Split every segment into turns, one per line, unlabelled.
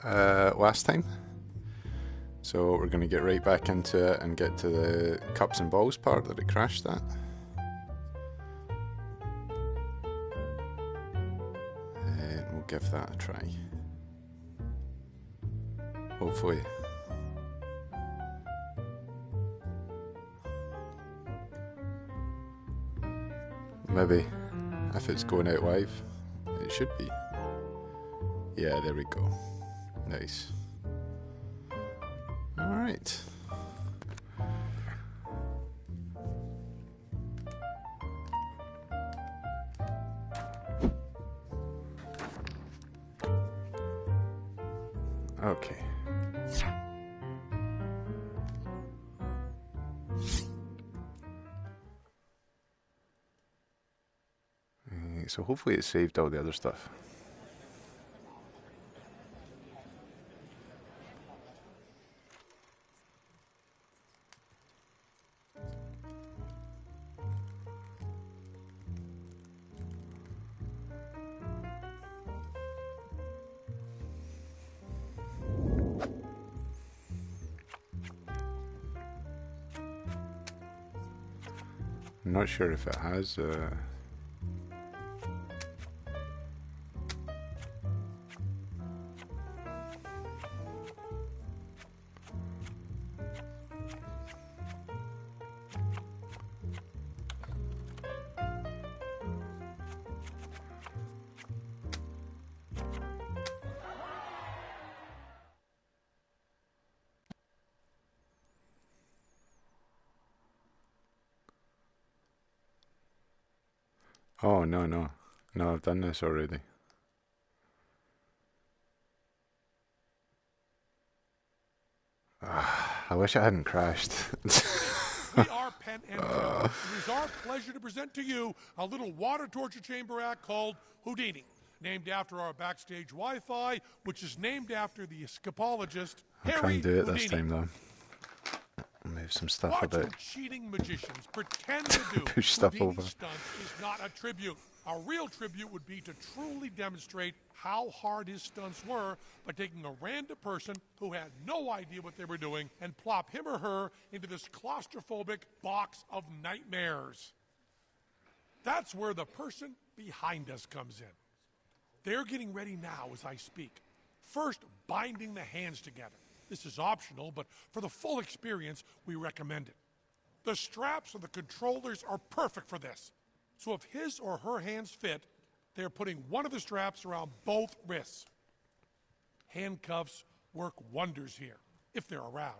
last time. So we're going to get right back into it and get to the cups and balls part that it crashed at. And we'll give that a try. Hopefully. Maybe, if it's going out live, it should be. Yeah, there we go. Nice. Alright. Okay. So hopefully it saved all the other stuff. I'm not sure if it has Oh, no, no. No, I've done this already. I wish I hadn't crashed.
We are Penn and Penn. It is our pleasure to present to you a little water torture chamber act called Houdini, named after our backstage Wi-Fi, which is named after the escapologist
I'll
Harry
try and do it
Houdini.
this time, though. Move some stuff
Watch
about.
what cheating magicians pretend to do.
Push stuff
Houdini's
over.
stunt is not a tribute. A real tribute would be to truly demonstrate how hard his stunts were by taking a random person who had no idea what they were doing and plop him or her into this claustrophobic box of nightmares. That's where the person behind us comes in. They're getting ready now as I speak. First, binding the hands together. This is optional, but for the full experience, we recommend it. The straps of the controllers are perfect for this. So if his or her hands fit, they're putting one of the straps around both wrists. Handcuffs work wonders here, if they're around.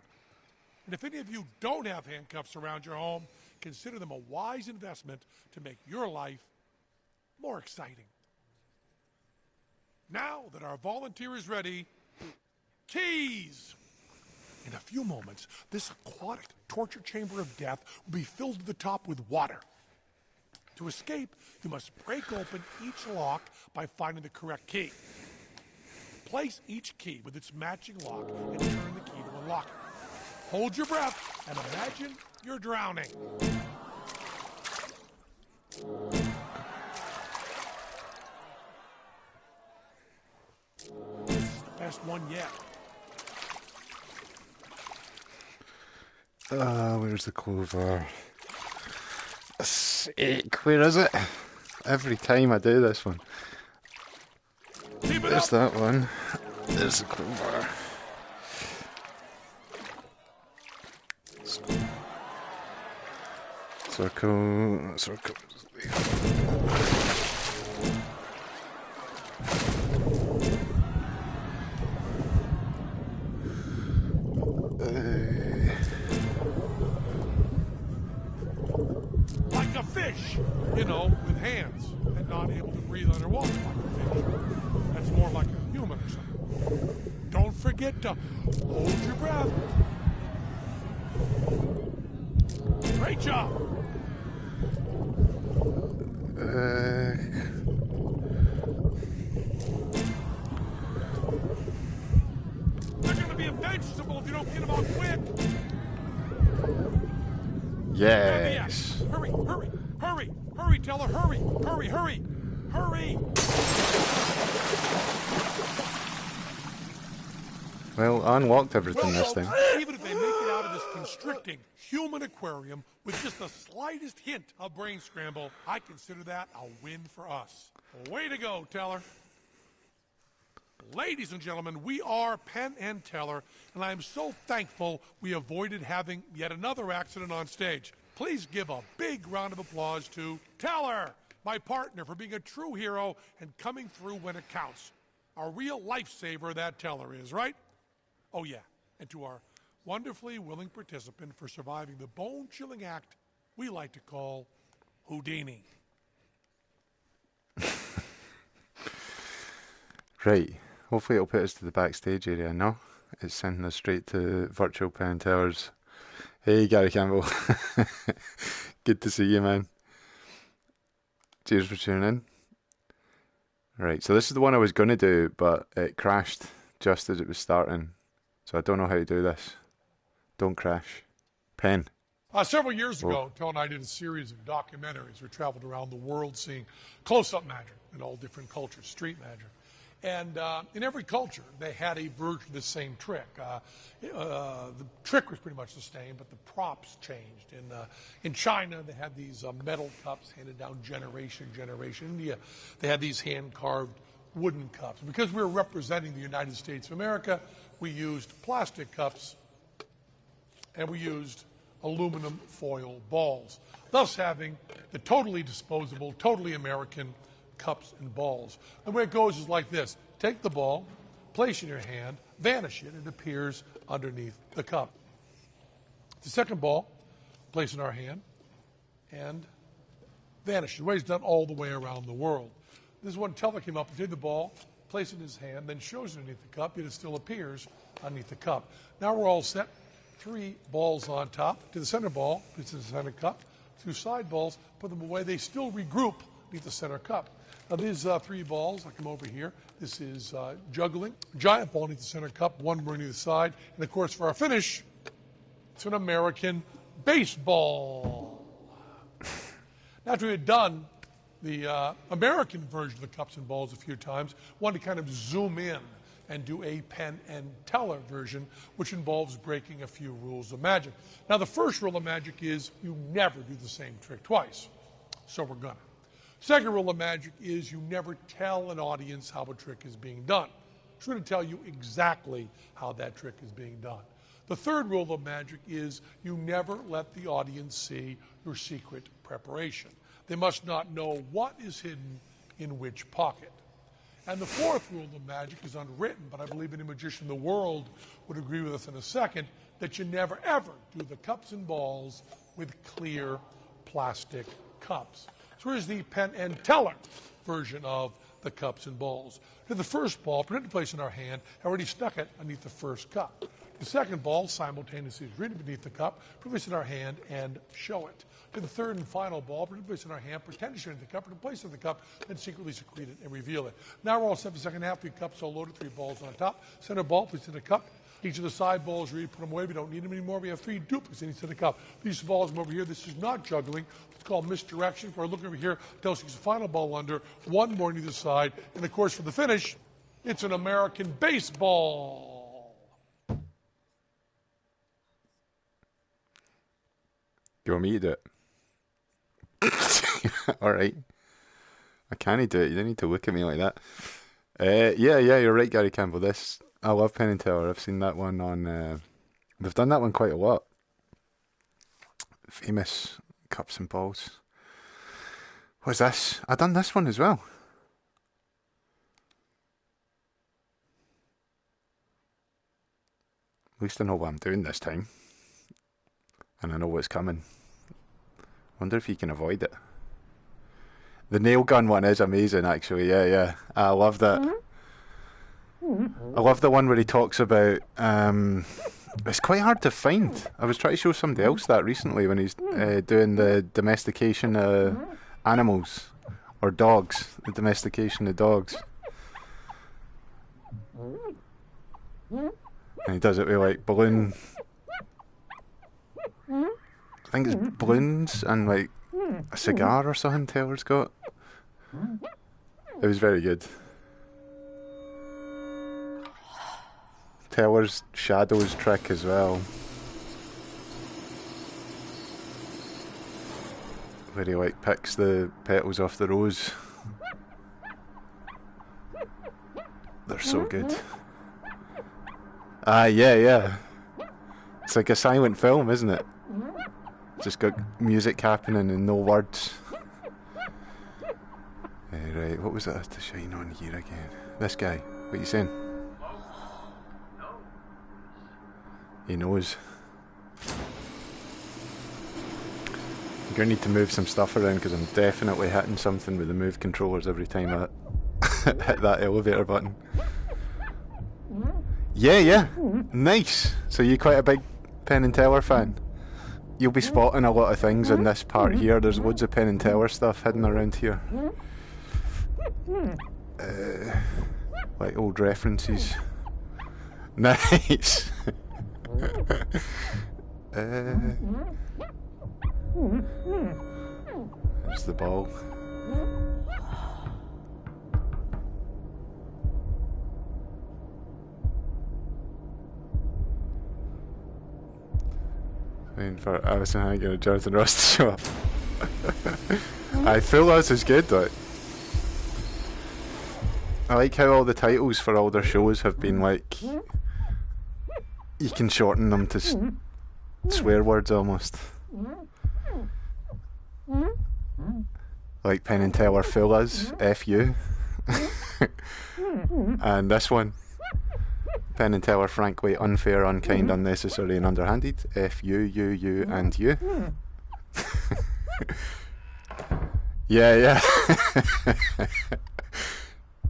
And if any of you don't have handcuffs around your home, consider them a wise investment to make your life more exciting. Now that our volunteer is ready, keys! In a few moments, this aquatic torture chamber of death will be filled to the top with water. To escape, you must break open each lock by finding the correct key. Place each key with its matching lock and turn the key to unlock it. Hold your breath and imagine you're drowning. This is the best one yet.
Where's the clover? Sake, where is it? Every time I do this one. There's that one. There's the clover. Circle, circle.
Like a fish, you know, with hands and not able to breathe underwater like a fish. That's more like a human or something. Don't forget to hold your breath. Great job. They're going to be a vegetable if you don't get them out quick.
Yes.
Hurry, hurry, hurry, hurry, tell her, hurry, hurry, hurry, hurry.
Well, I unlocked everything
Well,
this time.
folks, even if they make it out of this constricting human aquarium with just the slightest hint of brain scramble, I consider that a win for us. Way to go, Teller. Ladies and gentlemen, we are Penn and Teller, and I am so thankful we avoided having yet another accident on stage. Please give a big round of applause to Teller, my partner, for being a true hero and coming through when it counts. A real lifesaver, that Teller is, right? Oh, yeah. And to our wonderfully willing participant for surviving the bone-chilling act we like to call Houdini.
Right. Hopefully it'll put us to the backstage area. No, it's sending us straight to virtual Penn and Teller's. Hey, Gary Campbell. Good to see you, man. Cheers for tuning in. Right, so this is the one I was going to do, but it crashed just as it was starting. So I don't know how to do this. Don't crash. Penn.
Several years ago, Tell and I did a series of documentaries. We traveled around the world seeing close-up magic in all different cultures, street magic. And in every culture, they had a version of the same trick. The trick was pretty much the same, but the props changed. In China, they had these metal cups handed down generation to generation. In India, they had these hand-carved wooden cups. Because we were representing the United States of America, we used plastic cups, and we used aluminum foil balls, thus having the totally disposable, totally American cups and balls. The way it goes is like this. Take the ball, place it in your hand, vanish it, it appears underneath the cup. The second ball, place in our hand, and vanish. The way it's done all the way around the world. This is when Teller came up and did the ball, place it in his hand, then shows it underneath the cup, yet it still appears underneath the cup. Now we're all set. 3 balls on top. To the center ball, place in the center cup. 2 side balls, put them away. They still regroup beneath the center cup. Now these 3 balls, I come over here. This is juggling. Giant ball beneath the center cup, 1 more near the side. And of course, for our finish, it's an American baseball. Now, after we had done the American version of the cups and balls a few times, wanted to kind of zoom in and do a Penn and Teller version, which involves breaking a few rules of magic. Now, the first rule of magic is you never do the same trick twice. So we're gonna. Second rule of magic is you never tell an audience how a trick is being done. It's going to tell you exactly how that trick is being done. The third rule of magic is you never let the audience see your secret preparation. They must not know what is hidden in which pocket. And the fourth rule of magic is unwritten, but I believe any magician in the world would agree with us in a second, that you never ever do the cups and balls with clear plastic cups. So here's the Penn and Teller version of the cups and balls. To the first ball, pretend to place in our hand, I already stuck it underneath the first cup. The second ball, simultaneously read it beneath the cup, place it in our hand, and show it. To the third and final ball, pretend to place in our hand, pretend to show it in the cup, and place it in the cup, then secretly secrete it and reveal it. Now we're all set for the second half. 3 cups all loaded, 3 balls on top. Center ball, place in the cup. Each of the side balls, ready, put them away. We don't need them anymore. We have 3 duplicates in each of the cup. These balls come over here. This is not juggling. It's called misdirection. If we're looking over here, tells us the final ball under, 1 more on either side. And of course, for the finish, it's an American baseball.
You want me to do it? All right. I can't do it. You don't need to look at me like that. Yeah, you're right, Gary Campbell. I love Penn and Teller. I've seen that one on. They've done that one quite a lot. Famous cups and balls. What's this? I've done this one as well. At least I know what I'm doing this time. And I know what's coming. Wonder if you can avoid it. The nail gun one is amazing, actually. Yeah. I love that. I love the one where he talks about. It's quite hard to find. I was trying to show somebody else that recently when he's doing the domestication of animals or dogs. The domestication of dogs. And he does it with like balloon. I think it's balloons and like a cigar or something Taylor's got. It was very good. Teller's shadows trick as well. Where he like picks the petals off the rose. They're so good. Ah, yeah. It's like a silent film, isn't it? Just got music happening and no words. Right, what was that to shine on here again? This guy, what are you saying? He knows. I'm gonna need to move some stuff around because I'm definitely hitting something with the move controllers every time I hit that elevator button. Yeah. Nice. So you're quite a big Penn and Teller fan. You'll be spotting a lot of things in this part here. There's loads of Penn and Teller stuff hidden around here. Like old references. Nice. There's the ball. Waiting for Alison Hannigan and Jonathan Ross to show up. I feel this is good, like. I like how all the titles for all their shows have been like, you can shorten them to swear words almost. Like Penn and Teller Fullas, F-U. And this one, Penn and Teller Frankly Unfair, Unkind, Unnecessary and Underhanded, F-U, U, and U. Yeah.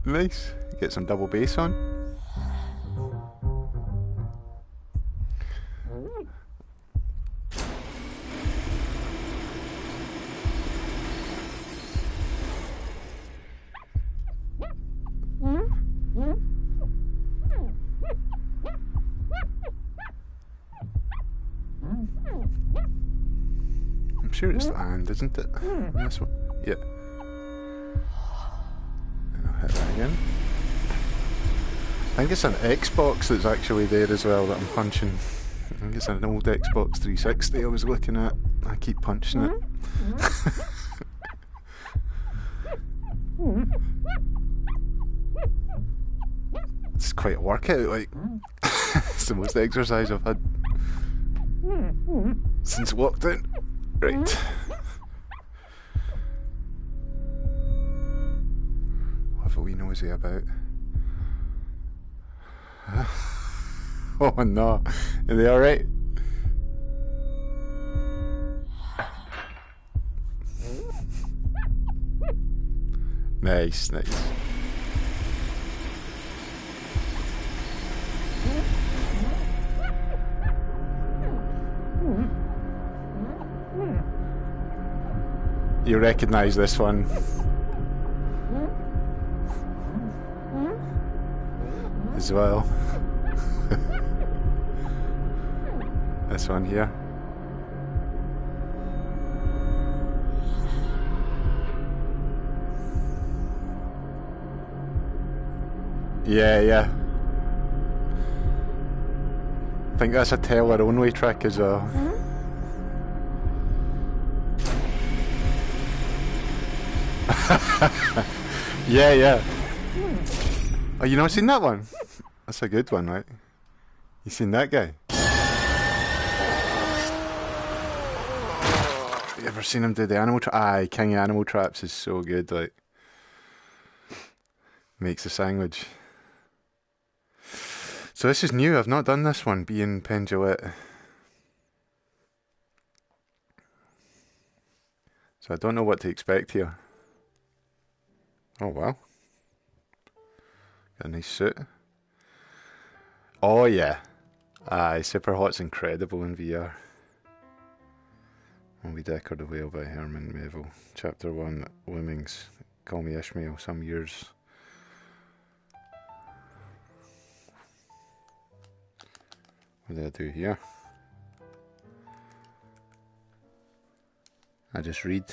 Nice. Get some double bass on. I'm sure it's the hand, isn't it? This one? Yeah. And I'll hit that again. I think it's an Xbox that's actually there as well that I'm punching. I think it's an old Xbox 360 I was looking at. I keep punching it. It's quite a workout, like. It's the most exercise I've had since lockdown. Right. What have a wee nosy about? Oh no. Are they alright? Nice. You recognise this one. As well. This one here. Yeah. I think that's a Teller only trick as well. Yeah. Oh, you not seen that one? That's a good one, right? You seen that guy? You ever seen him do the animal trap? Aye, King of Animal Traps is so good, like. Makes a sandwich. So this is new, I've not done this one, being Penn Jillette. So I don't know what to expect here. Oh wow. Got a nice suit. Oh yeah. Aye, Super Hot's incredible in VR. Moby Dick or the Whale by Herman Melville. Chapter 1, Loomings. Call Me Ishmael, some years. What did I do here? I just read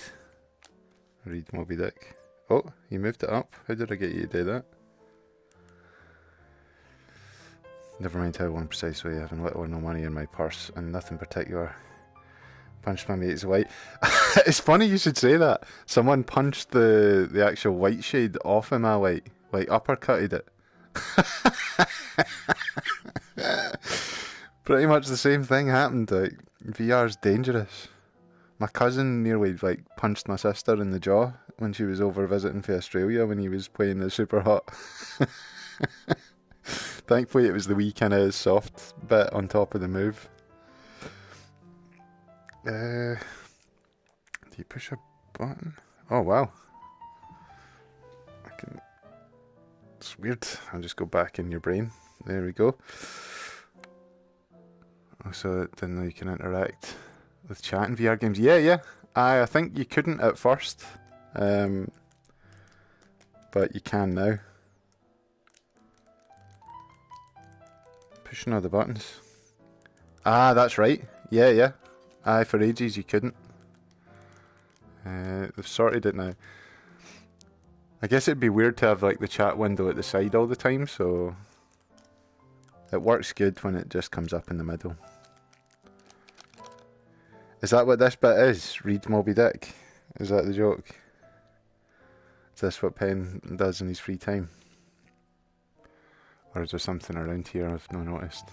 Moby Dick. Oh, you moved it up. How did I get you to do that? Never mind how one precisely, having little or no money in my purse and nothing particular. Punched my mate's white. It's funny you should say that. Someone punched the actual white shade off of my light. Like uppercutted it. Pretty much the same thing happened. Like, VR's dangerous. My cousin nearly like punched my sister in the jaw when she was over visiting for Australia when he was playing the super hot. Thankfully it was the wee kind of soft bit on top of the move. Do you push a button? Oh wow. It's weird. I'll just go back in your brain. There we go. Oh, so then you can interact with chat in VR games. Yeah. I think you couldn't at first. But you can now. Pushing all the buttons. Ah, that's right. Yeah. Aye, for ages you couldn't. They've sorted it now. I guess it'd be weird to have like the chat window at the side all the time, so it works good when it just comes up in the middle. Is that what this bit is? Read Moby Dick? Is that the joke? Is this what Penn does in his free time? Or is there something around here I've not noticed?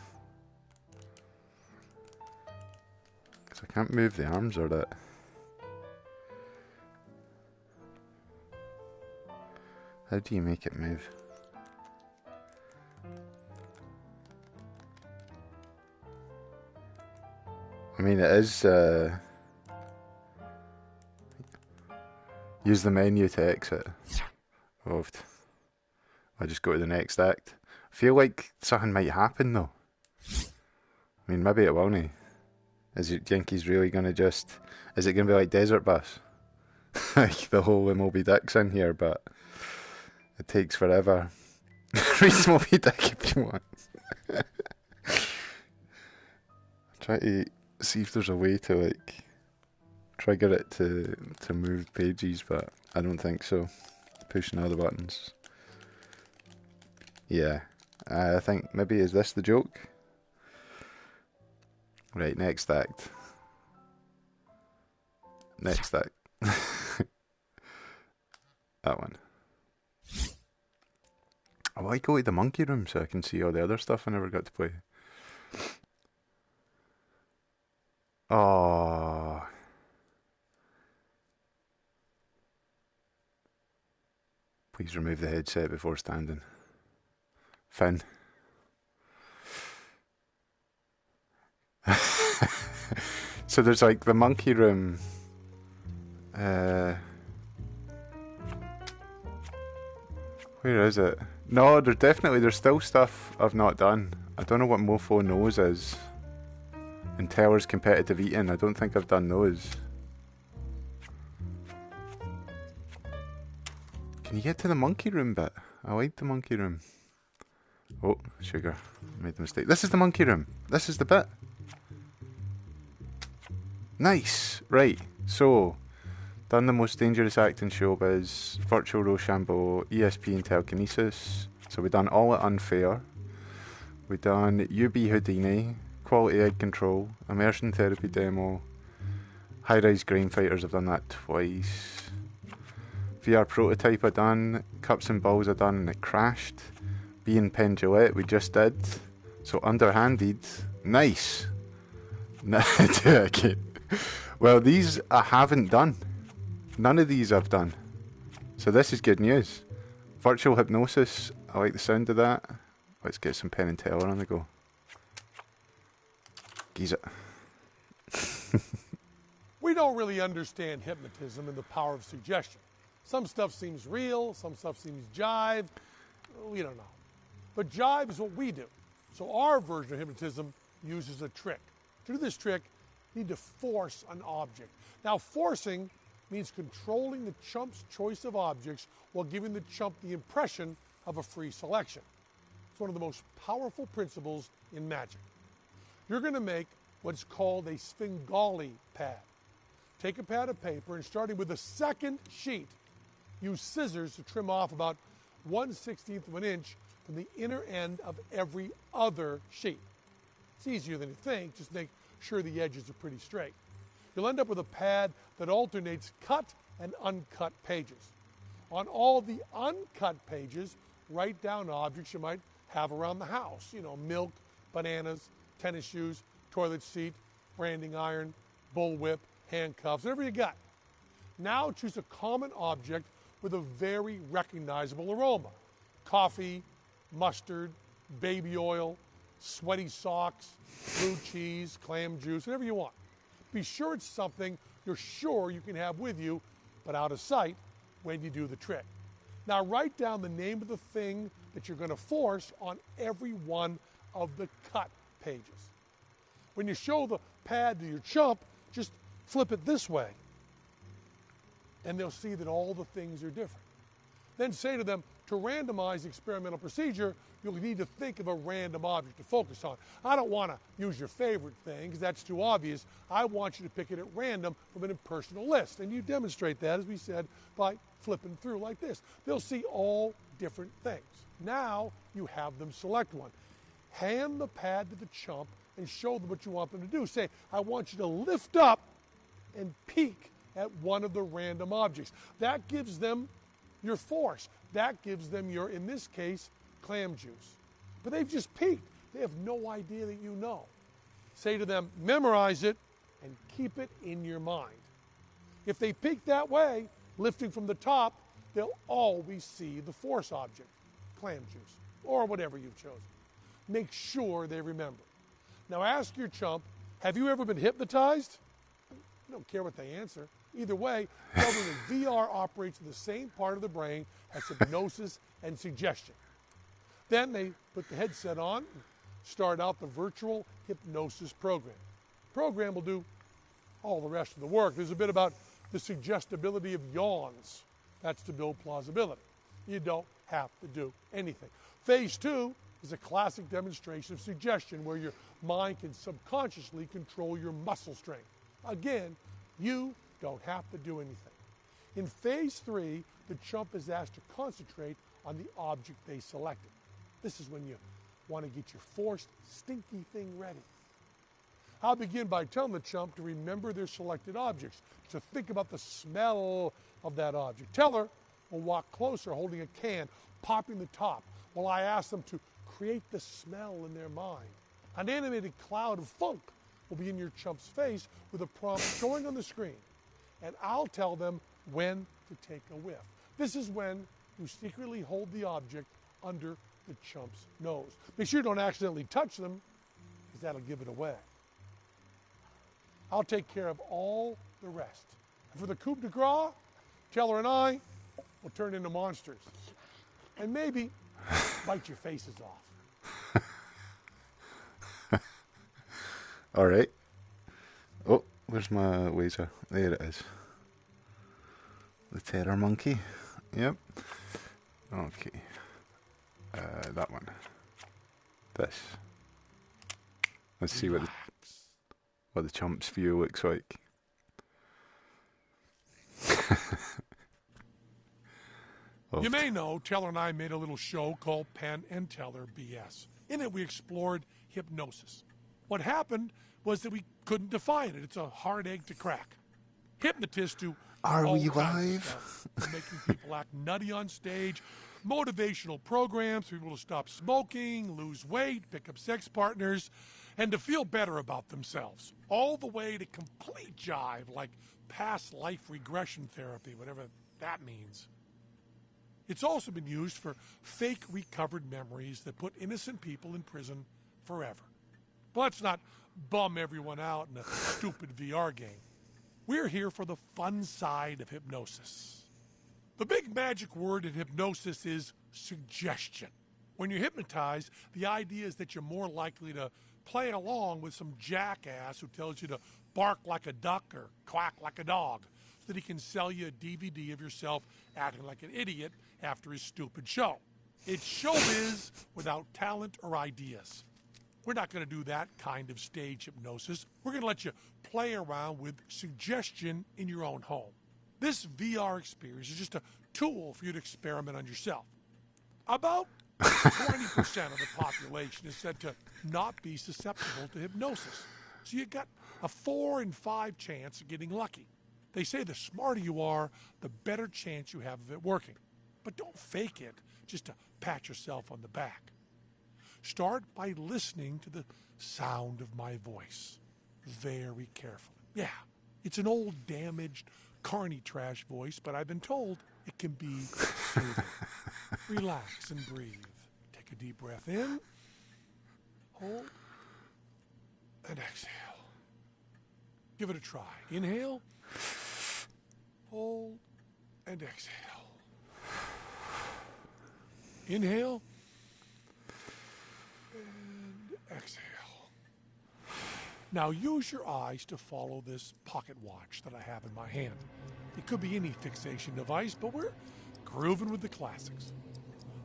Because I can't move the arms or that. How do you make it move? I mean, it is... use the menu to exit. Oh, I'll just go to the next act. I feel like something might happen though. I mean, maybe it won't. Is it Yankees really going to just... Is it going to be like Desert Bus? Like the whole Moby Dick's in here, but it takes forever. Read Moby Dick if you want. Try to see if there's a way to like trigger it to move pages, but I don't think so. Pushing all the buttons. Yeah. I think maybe, is this the joke? Right, next act. Next act. That one. Oh, I go to the monkey room so I can see all the other stuff I never got to play. Oh. Please remove the headset before standing. Finn. So there's like the monkey room. Where is it? No, there's still stuff I've not done. I don't know what Mofo Knows is. And Teller's Competitive Eating. I don't think I've done those. Can you get to the monkey room bit? I like the monkey room. Oh, sugar. Made the mistake. This is the monkey room. This is the bit. Nice. Right. So, done the most dangerous act in showbiz, virtual Rochambeau, ESP and telekinesis. So we done all at unfair. We done UB Houdini, quality egg control, immersion therapy demo, high-rise grain fighters. I've done that twice. VR prototype I done, cups and balls I done and it crashed. B and Penn Gillette we just did. So Underhanded, nice. Okay. Well, these I haven't done. None of these I've done. So this is good news. Virtual hypnosis, I like the sound of that. Let's get some Penn and Teller on the go. Geez it.
We don't really understand hypnotism and the power of suggestion. Some stuff seems real, some stuff seems jive. We don't know. But jive is what we do. So our version of hypnotism uses a trick. To do this trick, you need to force an object. Now, forcing means controlling the chump's choice of objects while giving the chump the impression of a free selection. It's one of the most powerful principles in magic. You're going to make what's called a Svengali pad. Take a pad of paper and starting with the second sheet, use scissors to trim off about 1/16 of an inch from the inner end of every other sheet. It's easier than you think, just make sure the edges are pretty straight. You'll end up with a pad that alternates cut and uncut pages. On all the uncut pages, write down objects you might have around the house. You know, milk, bananas, tennis shoes, toilet seat, branding iron, bullwhip, handcuffs, whatever you got. Now choose a common object with a very recognizable aroma. Coffee, mustard, baby oil, sweaty socks, blue cheese, clam juice, whatever you want. Be sure it's something you're sure you can have with you, but out of sight when you do the trick. Now write down the name of the thing that you're going to force on every one of the cut pages. When you show the pad to your chump, just flip it this way, and they'll see that all the things are different. Then say to them, to randomize the experimental procedure, you'll need to think of a random object to focus on. I don't want to use your favorite thing because that's too obvious. I want you to pick it at random from an impersonal list. And you demonstrate that, as we said, by flipping through like this. They'll see all different things. Now you have them select one. Hand the pad to the chump and show them what you want them to do. Say, I want you to lift up and peek at one of the random objects. That gives them your force. That gives them your, in this case, clam juice. But they've just peeked. They have no idea that you know. Say to them, memorize it and keep it in your mind. If they peek that way, lifting from the top, they'll always see the force object, clam juice, or whatever you've chosen. Make sure they remember. Now ask your chump, have you ever been hypnotized? I don't care what they answer. Either way, tell them that VR operates in the same part of the brain as hypnosis and suggestion. Then they put the headset on and start out the virtual hypnosis program. The program will do all the rest of the work. There's a bit about the suggestibility of yawns. That's to build plausibility. You don't have to do anything. Phase 2 is a classic demonstration of suggestion where your mind can subconsciously control your muscle strength. Again, you don't have to do anything. In phase 3, the chump is asked to concentrate on the object they selected. This is when you want to get your forced, stinky thing ready. I'll begin by telling the chump to remember their selected objects, to think about the smell of that object. Teller will walk closer holding a can, popping the top, while I ask them to create the smell in their mind. An animated cloud of funk will be in your chump's face with a prompt showing on the screen, and I'll tell them when to take a whiff. This is when you secretly hold the object under the chump's nose. Make sure you don't accidentally touch them, because that'll give it away. I'll take care of all the rest. And for the coup de grace, Teller and I will turn into monsters. And maybe bite your faces off.
All right. Oh, where's my laser? There it is. The terror monkey. Yep. Okay. That one. This. Let's see what the chump's view looks like. Oh.
You may know Teller and I made a little show called Penn and Teller BS. In it, we explored hypnosis. What happened was that we couldn't define it. It's a hard egg to crack. Hypnotists do
Are
all
we
kinds
live?
of stuff, from making people act nutty on stage, motivational programs for people to stop smoking, lose weight, pick up sex partners, and to feel better about themselves. All the way to complete jive, like past life regression therapy, whatever that means. It's also been used for fake recovered memories that put innocent people in prison forever. But let's not bum everyone out in a stupid VR game. We're here for the fun side of hypnosis. The big magic word in hypnosis is suggestion. When you're hypnotized, the idea is that you're more likely to play along with some jackass who tells you to bark like a duck or quack like a dog, so that he can sell you a DVD of yourself acting like an idiot after his stupid show. It's showbiz without talent or ideas. We're not going to do that kind of stage hypnosis. We're going to let you play around with suggestion in your own home. This VR experience is just a tool for you to experiment on yourself. About 20% of the population is said to not be susceptible to hypnosis. So you got a 4 in 5 chance of getting lucky. They say the smarter you are, the better chance you have of it working. But don't fake it just to pat yourself on the back. Start by listening to the sound of my voice very carefully. Yeah, it's an old, damaged, carny trash voice, but I've been told it can be soothing. Relax and breathe. Take a deep breath in, hold, and exhale. Give it a try. Inhale, hold, and exhale. Inhale, and exhale. Now use your eyes to follow this pocket watch that I have in my hand. It could be any fixation device, but we're grooving with the classics.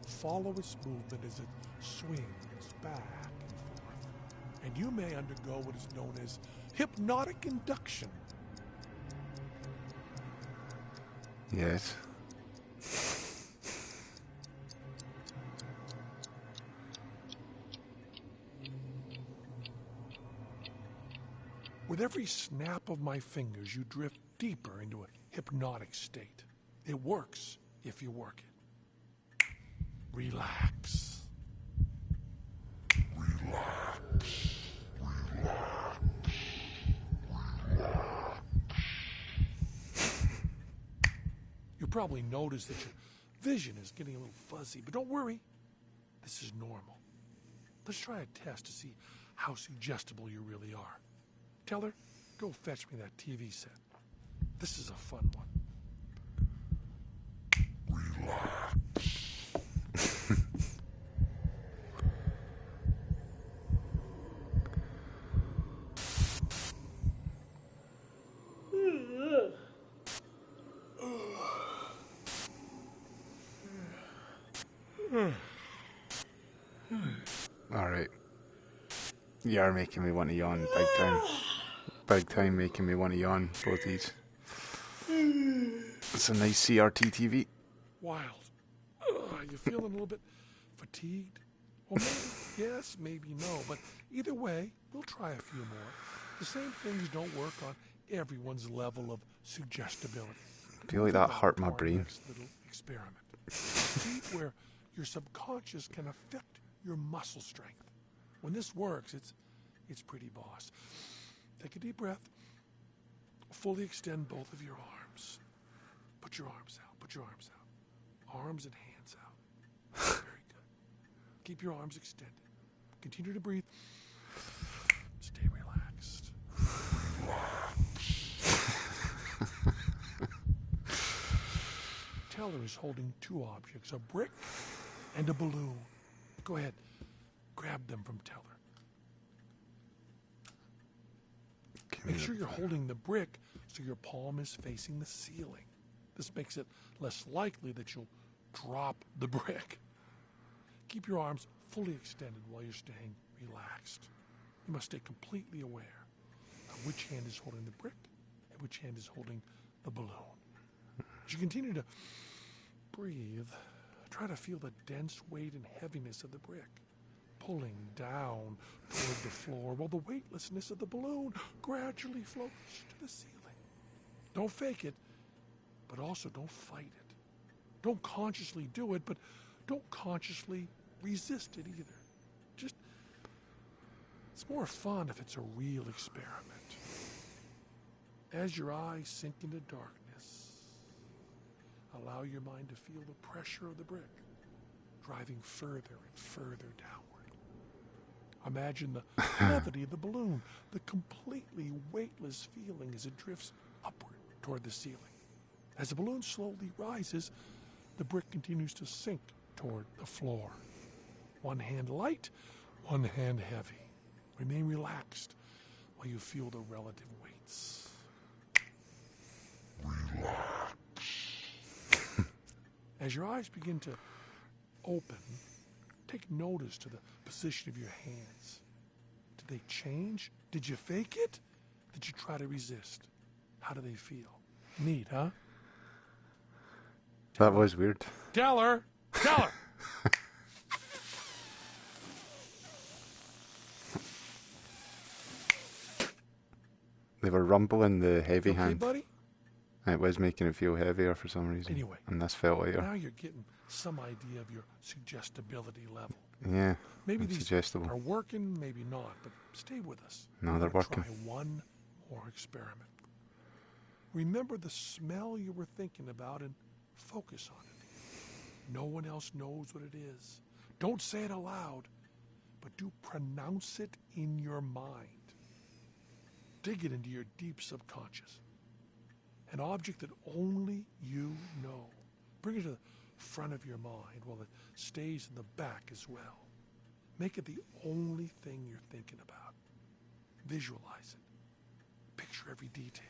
Follow its movement as it swings back and forth. And you may undergo what is known as hypnotic induction.
Yes.
With every snap of my fingers, you drift deeper into a hypnotic state. It works if you work it. Relax.
Relax. Relax. Relax.
You probably noticed that your vision is getting a little fuzzy, but don't worry. This is normal. Let's try a test to see how suggestible you really are. Teller, go fetch me that TV set. This is a fun one.
Alright. You are making me want to yawn big time. Big time making me want to yawn, both these. It's a nice CRT TV.
Wild. You feeling a little bit fatigued? Well, maybe yes, maybe no, but either way, we'll try a few more. The same things don't work on everyone's level of suggestibility.
I feel like that hurt my brain.
Next little experiment. See where your subconscious can affect your muscle strength. When this works, it's pretty boss. Take a deep breath. Fully extend both of your arms. Put your arms out. Put your arms out. Arms and hands out. Very good. Keep your arms extended. Continue to breathe. Stay relaxed. Teller is holding two objects, a brick and a balloon. Go ahead. Grab them from Teller. Make sure you're holding the brick so your palm is facing the ceiling. This makes it less likely that you'll drop the brick. Keep your arms fully extended while you're staying relaxed. You must stay completely aware of which hand is holding the brick and which hand is holding the balloon. As you continue to breathe, try to feel the dense weight and heaviness of the brick pulling down toward the floor while the weightlessness of the balloon gradually floats to the ceiling. Don't fake it, but also don't fight it. Don't consciously do it, but don't consciously resist it either. Just, it's more fun if it's a real experiment. As your eyes sink into darkness, allow your mind to feel the pressure of the brick driving further and further downward. Imagine the levity of the balloon, the completely weightless feeling as it drifts upward toward the ceiling. As the balloon slowly rises, the brick continues to sink toward the floor. One hand light, one hand heavy. Remain relaxed while you feel the relative weights.
Relax.
As your eyes begin to open, take notice to the position of your hands. Did they change? Did you fake it? Did you try to resist? How do they feel? Neat, huh?
That was weird.
Teller! Teller!
They were rumbling the heavy
Okay,
hand.
buddy?
It was making it feel heavier for some reason.
Anyway,
and this felt lighter.
now you're getting some idea of your suggestibility level.
Yeah,
Maybe
it's
these
suggestible.
are working, maybe not, but stay with us.
No,
We're
they're
gonna
working.
Try one more experiment. Remember the smell you were thinking about and focus on it. No one else knows what it is. Don't say it aloud, but do pronounce it in your mind. Dig it into your deep subconscious. An object that only you know. Bring it to the front of your mind while it stays in the back as well. Make it the only thing you're thinking about. Visualize it. Picture every detail.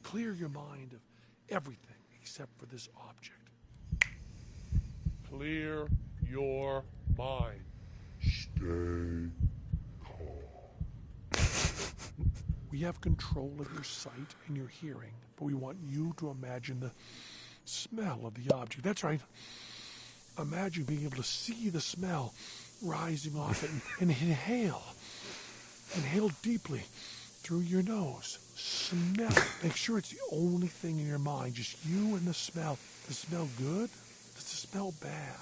Clear your mind of everything except for this object. Clear your mind.
Stay calm.
We have control of your sight and your hearing, but we want you to imagine the smell of the object. That's right. Imagine being able to see the smell rising off it and inhale. Inhale deeply through your nose. Smell it. Make sure it's the only thing in your mind, just you and the smell. Does it smell good? Does it smell bad?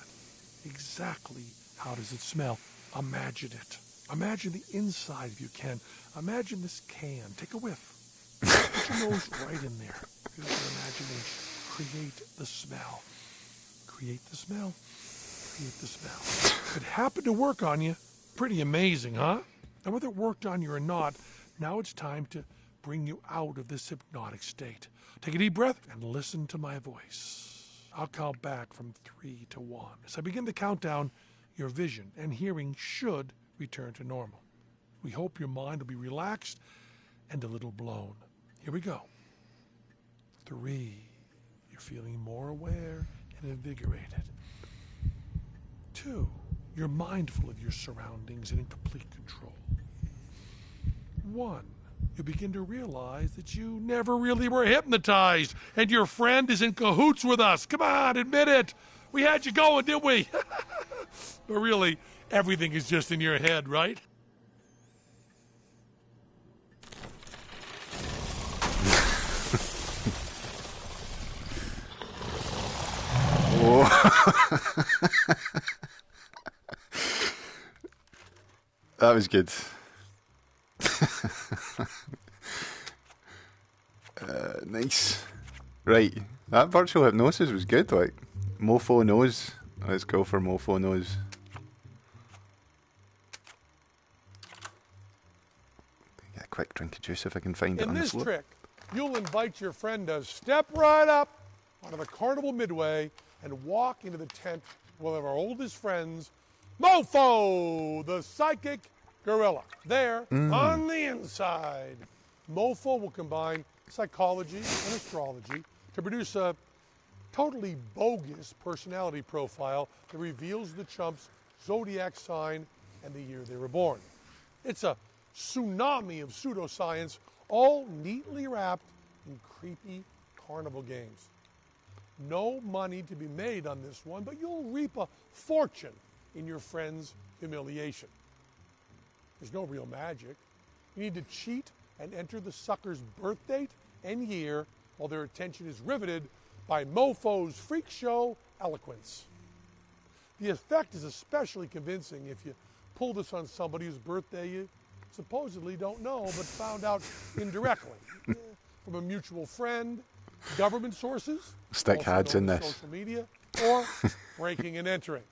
Exactly how does it smell? Imagine it. Imagine the inside if you can. Imagine this can. Take a whiff. Put your nose right in there. Use your imagination. Create the smell. Create the smell. Create the smell. If it happened to work on you, pretty amazing, huh? And whether it worked on you or not, now it's time to bring you out of this hypnotic state. Take a deep breath and listen to my voice. I'll count back from 3 to 1. As I begin the countdown, your vision and hearing should return to normal. We hope your mind will be relaxed and a little blown. Here we go. 3. You're feeling more aware and invigorated. 2. You're mindful of your surroundings and in complete control. 1. You begin to realize that you never really were hypnotized and your friend is in cahoots with us. Come on, admit it. We had you going, didn't we? But really, everything is just in your head, right?
That was good. Nice. Right, that virtual hypnosis was good. Like, Mofo knows. Let's go for Mofo knows. Get a quick drink of juice if I can find it
In
on the
this
slope.
trick, you'll invite your friend to step right up onto the carnival midway and walk into the tent with one of our oldest friends, Mofo, the psychic gorilla. There, on the inside, Mofo will combine psychology and astrology to produce a totally bogus personality profile that reveals the chump's zodiac sign and the year they were born. It's a tsunami of pseudoscience, all neatly wrapped in creepy carnival games. No money to be made on this one, but you'll reap a fortune in your friend's humiliation. There's no real magic. You need to cheat and enter the sucker's birth date and year while their attention is riveted by Mofo's freak show eloquence. The effect is especially convincing if you pull this on somebody whose birthday you supposedly don't know but found out indirectly from a mutual friend, government sources,
Stick
also
ads
known
in
as
this.
social media, or breaking and entering.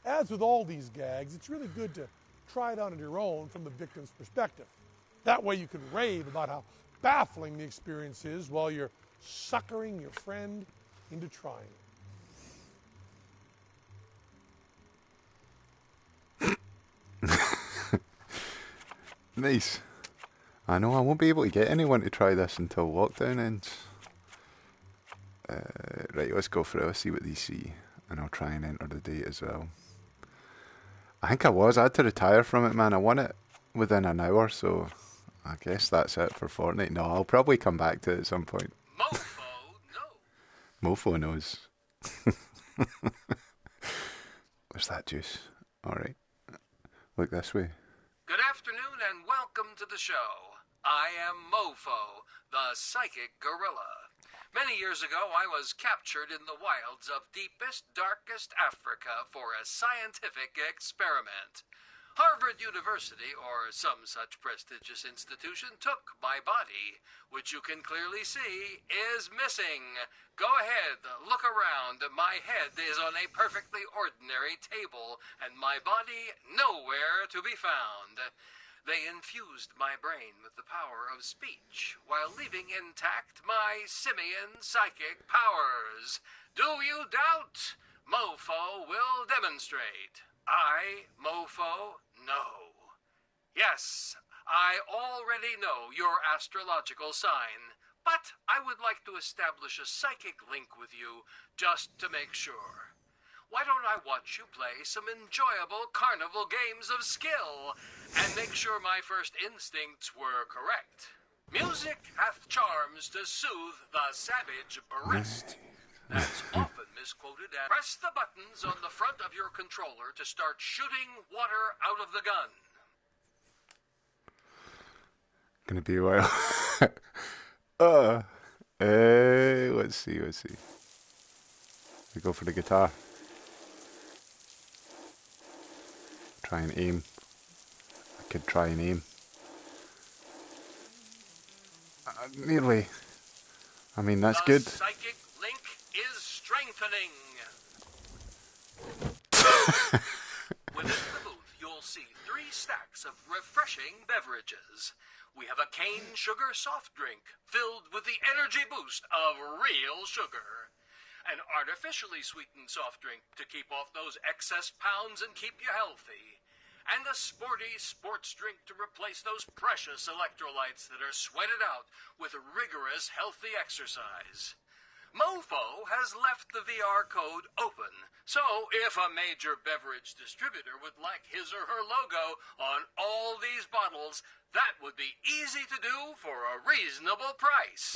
As with all these gags, it's really good to try it on your own from the victim's perspective. That way you can rave about how baffling the experience is while you're suckering your friend into trying it.
Nice. I know I won't be able to get anyone to try this until lockdown ends. Right, let's go for it. Let's see what these see. And I'll try and enter the date as well. I think I had to retire from it, man. I won it within an hour, so I guess that's it for Fortnite. No, I'll probably come back to it at some point. Mofo knows. Where's that juice? Alright. Look this way.
Good afternoon and welcome to the show. I am Mofo, the psychic gorilla. Many years ago, I was captured in the wilds of deepest, darkest Africa for a scientific experiment. Harvard University, or some such prestigious institution, took my body, which you can clearly see is missing. Go ahead, look around. My head is on a perfectly ordinary table, and my body nowhere to be found. They infused my brain with the power of speech, while leaving intact my simian psychic powers. Do you doubt? Mofo will demonstrate. I, Mofo, know. Yes, I already know your astrological sign, but I would like to establish a psychic link with you just to make sure. Why don't I watch you play some enjoyable carnival games of skill and make sure my first instincts were correct? Music hath charms to soothe the savage breast. That's often misquoted as press the buttons on the front of your controller to start shooting water out of the gun.
Gonna be a while. Let's see. We go for the guitar. Try and aim. I could try and aim. Nearly. I mean, that's good.
The psychic link is strengthening. Within the booth, you'll see 3 stacks of refreshing beverages. We have a cane sugar soft drink filled with the energy boost of real sugar. An artificially sweetened soft drink to keep off those excess pounds and keep you healthy. And a sporty sports drink to replace those precious electrolytes that are sweated out with rigorous healthy exercise. Mofo has left the VR code open, so if a major beverage distributor would like his or her logo on all these bottles, that would be easy to do for a reasonable price.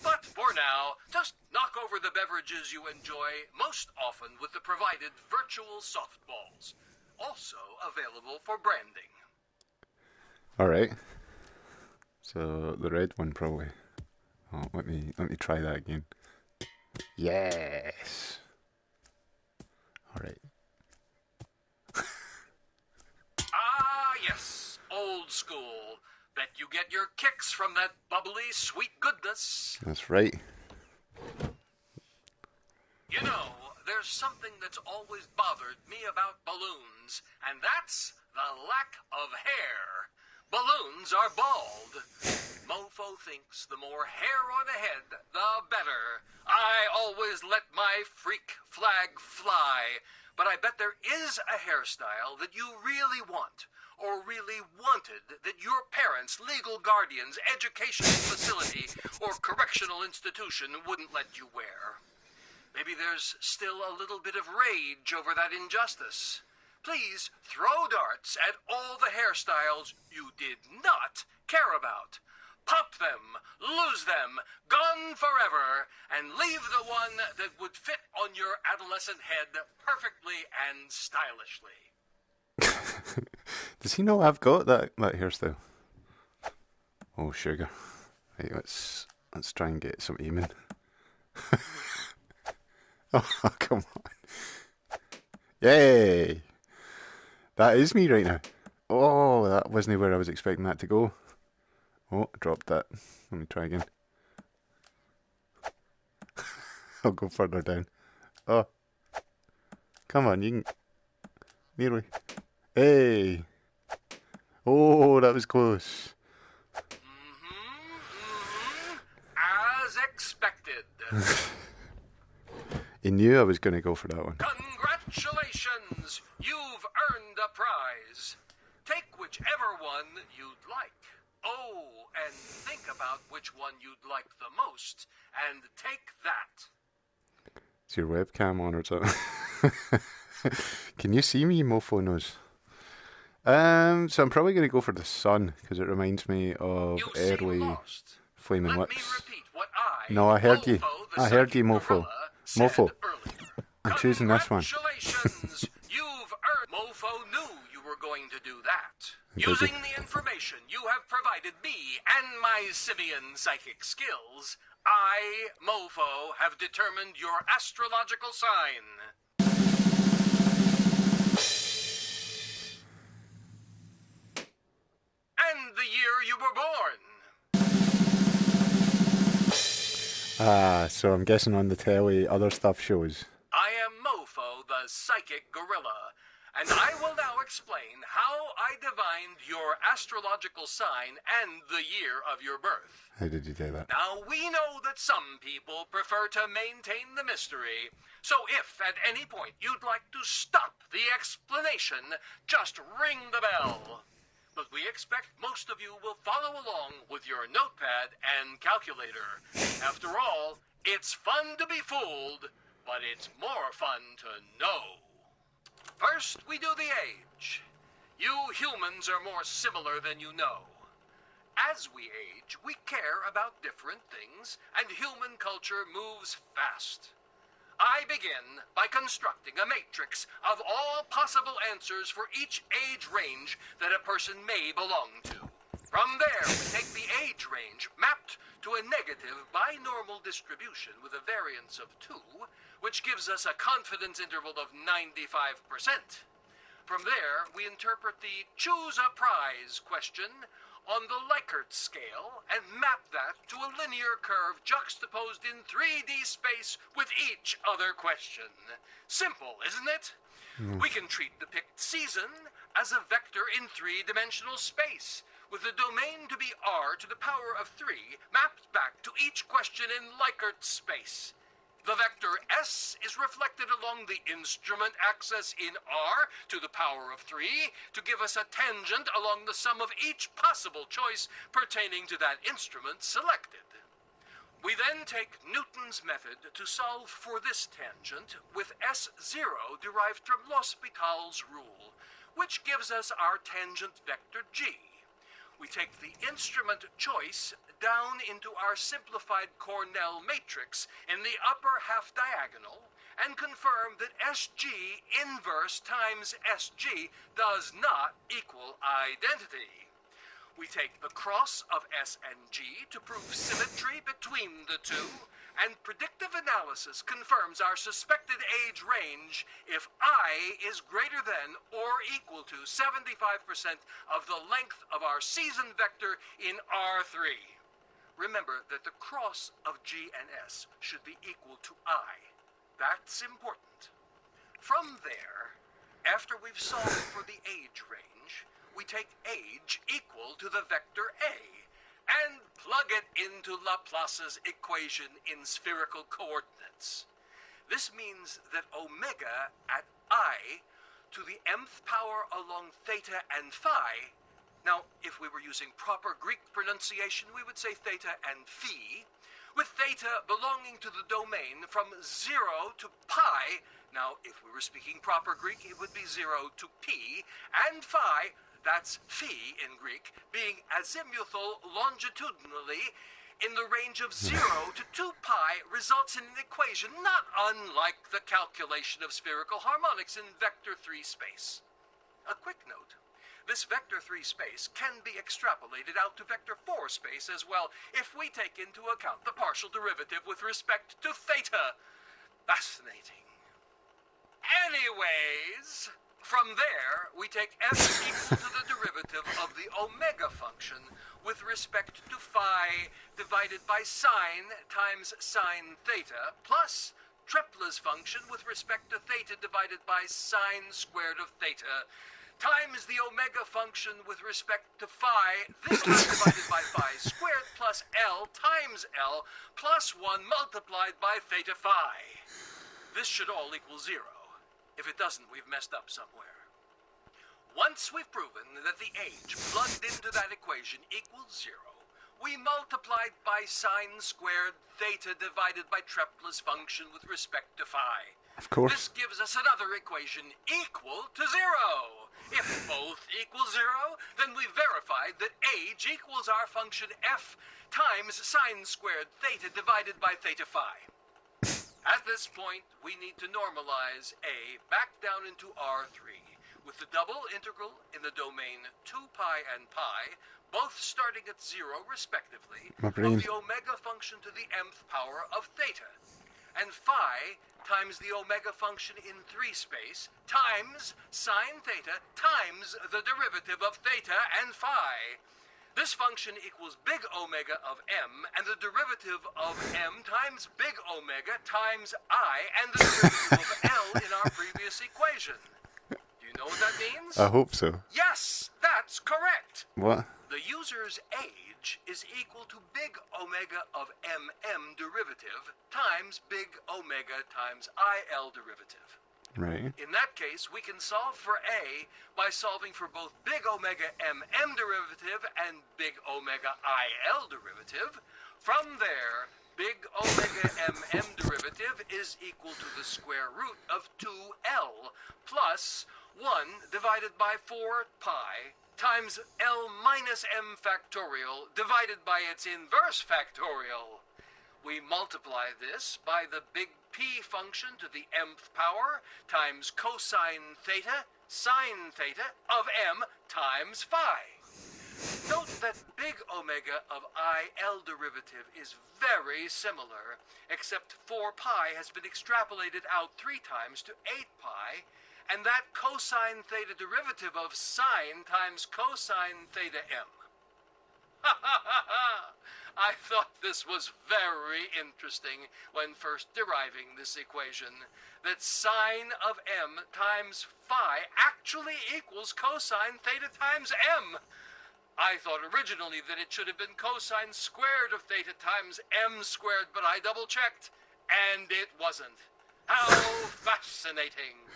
But for now, just knock over the beverages you enjoy most often with the provided virtual softballs, also available for branding.
Alright. So the red one probably. Oh, let me try that again. Yes. Alright.
Ah, yes, old school. Bet you get your kicks from that bubbly, sweet goodness.
That's right.
You know, there's something that's always bothered me about balloons, and that's the lack of hair. Balloons are bald. Mofo thinks the more hair on a head, the better. I always let my freak flag fly, but I bet there is a hairstyle that you really want, or really wanted, that your parents, legal guardians, educational facility, or correctional institution wouldn't let you wear. Maybe there's still a little bit of rage over that injustice. Please throw darts at all the hairstyles you did not care about. Pop them, lose them, gone forever, and leave the one that would fit on your adolescent head perfectly and stylishly.
Does he know I've got that hairstyle? Oh, sugar. Right, let's try and get some aiming. Oh, come on. Yay! That is me right now. Oh, that wasn't where I was expecting that to go. Oh, I dropped that. Let me try again. I'll go further down. Oh. Come on, you can... Nearly. Hey! Oh, that was close.
As expected.
He knew I was going to go for that one.
Congratulations! You've earned a prize. Take whichever one you'd like. Oh, and think about which one you'd like the most, and take that.
Is your webcam on or something? Can you see me, Mofo knows? So I'm probably going to go for the sun, because it reminds me of early Flaming
Let me
Lips.
repeat what I,
No, I heard
Mofo,
you.
the
I heard you,
psychic
Mofo.
gorilla, said
Mofo.
earlier.
I'm choosing this one.
Congratulations! You've earned... Mofo knew you were going to do that.
Did you?
Using the information you have provided me and my simian psychic skills, I, Mofo, have determined your astrological sign. And the year you were born.
So I'm guessing on the telly, other stuff shows.
I am Mofo, the psychic gorilla, and I will now explain how I divined your astrological sign and the year of your birth.
How did you do that?
Now, we know that some people prefer to maintain the mystery, so if at any point you'd like to stop the explanation, just ring the bell. But we expect most of you will follow along with your notepad and calculator. After all, it's fun to be fooled, but it's more fun to know. First, we do the age. You humans are more similar than you know. As we age, we care about different things, and human culture moves fast. I begin by constructing a matrix of all possible answers for each age range that a person may belong to. From there, we take the age range mapped to a negative binormal distribution with a variance of 2, which gives us a confidence interval of 95%. From there, we interpret the choose a prize question on the Likert scale and map that to a linear curve juxtaposed in 3D space with each other question. Simple, isn't it? We can treat the picked season as a vector in 3-dimensional space, with the domain to be r to the power of 3 mapped back to each question in Likert space. The vector S is reflected along the instrument axis in R to the power of 3 to give us a tangent along the sum of each possible choice pertaining to that instrument selected. We then take Newton's method to solve for this tangent with S0 derived from L'Hospital's rule, which gives us our tangent vector G. We take the instrument choice down into our simplified Cornell matrix in the upper half diagonal and confirm that SG inverse times SG does not equal identity. We take the cross of S and G to prove symmetry between the two, and predictive analysis confirms our suspected age range if I is greater than or equal to 75% of the length of our season vector in R3. Remember that the cross of G and S should be equal to I. That's important. From there, after we've solved for the age range, we take age equal to the vector A and plug it into Laplace's equation in spherical coordinates. This means that omega at I to the mth power along theta and phi. Now, if we were using proper Greek pronunciation, we would say theta and phi, with theta belonging to the domain from 0 to pi. Now, if we were speaking proper Greek, it would be 0 to p, and phi, that's phi in Greek, being azimuthal longitudinally in the range of 0 to 2 pi results in an equation not unlike the calculation of spherical harmonics in vector 3 space. A quick note. This vector 3 space can be extrapolated out to vector 4 space as well if we take into account the partial derivative with respect to theta. Fascinating. Anyways, from there, we take f equal to the derivative of the omega function with respect to phi divided by sine times sine theta plus Tripla's function with respect to theta divided by sine squared of theta times the omega function with respect to phi, this time divided by phi squared plus L times L plus 1 multiplied by theta phi. This should all equal 0. If it doesn't, we've messed up somewhere. Once we've proven that the age plugged into that equation equals 0, we multiplied by sine squared theta divided by Tripla's function with respect to phi.
Of course.
This gives us another equation equal to 0. If both equal 0, then we verified that age equals our function f times sine squared theta divided by theta phi. At this point, we need to normalize A back down into R3, with the double integral in the domain 2 pi and pi, both starting at 0 respectively,
My
of
brain.
the omega function to the mth power of theta, and phi times the omega function in 3 space times sine theta times the derivative of theta and phi. This function equals big omega of m, and the derivative of m times big omega times I, and the derivative of L in our previous equation. Do you know what that means?
I hope so.
Yes, that's correct.
What?
The user's age is equal to big omega of mm derivative times big omega times IL derivative.
Right.
In that case, we can solve for A by solving for both big omega mm derivative and big omega IL derivative. From there, big omega mm derivative is equal to the square root of 2L plus 1 divided by 4 pi times L minus m factorial divided by its inverse factorial. We multiply this by the big P function to the mth power times cosine theta sine theta of m times phi. Note that big omega of IL derivative is very similar, except 4 pi has been extrapolated out 3 times to 8 pi, and that cosine theta derivative of sine times cosine theta m. Ha ha ha ha! I thought this was very interesting when first deriving this equation, that sine of m times phi actually equals cosine theta times m. I thought originally that it should have been cosine squared of theta times m squared, but I double-checked, and it wasn't. How fascinating!